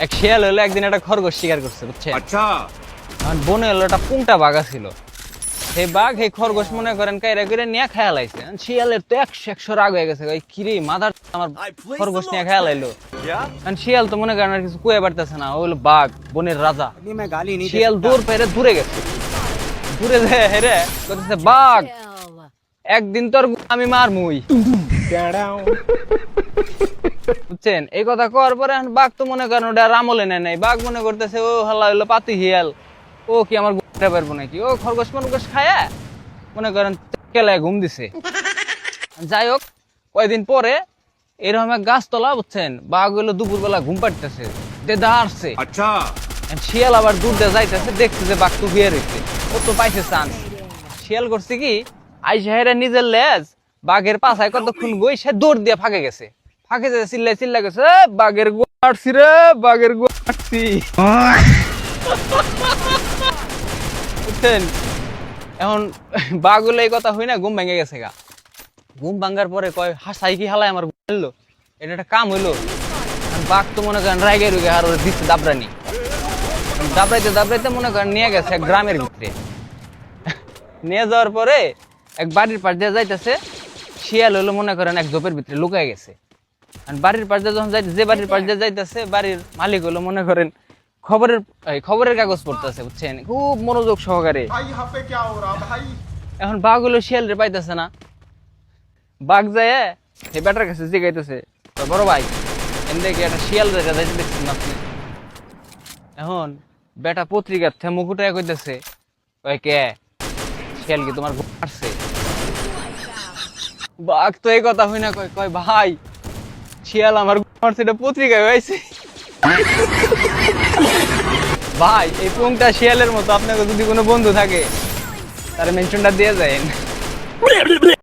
এক শিয়াল হলো একদিন একটা খরগোশ শিকার করছে, বুঝছেন? अच्छा এখন বনে হলো একটা পুংটা বাঘা ছিল। সেই বাঘ এই খরগোশ মনে করেন কাইরা করে নিয়ে খেয়া লাইছে। শিয়ালের তো 100 রাগ হয়ে গেছে, ওই কিরে মাদার আমার খরগোশ নিয়ে খেয়া লাইলো। কারণ শিয়াল তো মনে করেন আর কিছু কুয়ে পারতেছে না, ও হলো বাঘ, বনের রাজা। শিয়াল দূর পেরে দূরে গেছে, দূরে যায় হেরে করতেছে বাঘ একদিন তোর আমি মারমুই, বুঝছেন? এই কথা কওয়ার পরে এখন বাঘ তো মনে করেন ওটা আমলে নেয় নাই। বাঘ মনে করতেছে ও হাল্লা হইলো পাতি হিয়াল, ও কি আমার ঘুমতে পারবো নাকি? ও খরগোশ মরগোশ খায়া মনে করেন কেলায় ঘুম দিছে। যাই হোক, কয়েকদিন পরে এরকম এক গাছতলা, বুঝছেন, বাঘ হইলো দুপুরবেলা ঘুম পাড়তেছে, দেদা আসছে। अच्छा শিয়াল আবার দূর দিয়ে যাইতেছে, দেখছে যে বাঘ তো বিয়ে রয়েছে, ও তো পাইছে চান্স। শিয়াল করছে কি, আইসা হেরা নিজের লেজ বাঘের পাছায় কতক্ষণ গই সে দৌড় দিয়ে ফাঁকে গেছে। ফাঁকে যেতে চিল্লা গেছে, "এ, বাঘের গোয়াছি রে, বাঘের গোয়াছি।" বুঝছেন? এখন বাঘ হলো এই কথা হই না, ঘুম ভেঙে গেছে গা। ঘুম ভাঙ্গার পরে কয় হাসাই কি হালাই আমার ঘুম এলো, এটা একটা কাম হইলো। বাঘ তো মনে করেন রাইগে রুগে আর ওরে দিচ্ছে দাবরানি। দাবড়াইতে দাবড়াইতে মনে করেন নিয়ে গেছে এক গ্রামের ভিতরে। নিয়ে যাওয়ার পরে এক বাড়ির পাশ দিয়ে যাইতেছে, শিয়াল হলো মনে করেন এক ঝোপের ভিতরে লুকায় গেছে। আর বাড়ির পাশ দিয়ে যখন যে বাড়ির পাশ দিয়ে যাইতেছে, বাড়ির মালিক হলো মনে করেন খবরের কাগজ পড়তেছে, বুঝছেন, খুব মনোযোগ সহকারে। भाई यहाँ पे क्या हो रहा भाई এখন বাঘ হলো শিয়ালরে পাইতেছে না। বাঘ যায় এই বেটার কাছে জিগাইতেছে, বড় ভাই এমনি কি একটা শিয়াল রেখা যাইতে দেখছেন না আপনি? এখন বেটা পত্রিকার থেকে মুকুটা কইতেছে, কয় কে শিয়াল কি তোমার মারছে? বাঘ তো এই কথা হই না, কয় কয় ভাই শিয়াল আমার মারছে, এটা পত্রিকায় হয়েছে। ভাই এই পুংটা শিয়ালের মতো, আপনাকে যদি কোনো বন্ধু থাকে তার মেনশনটা দিয়ে যায়।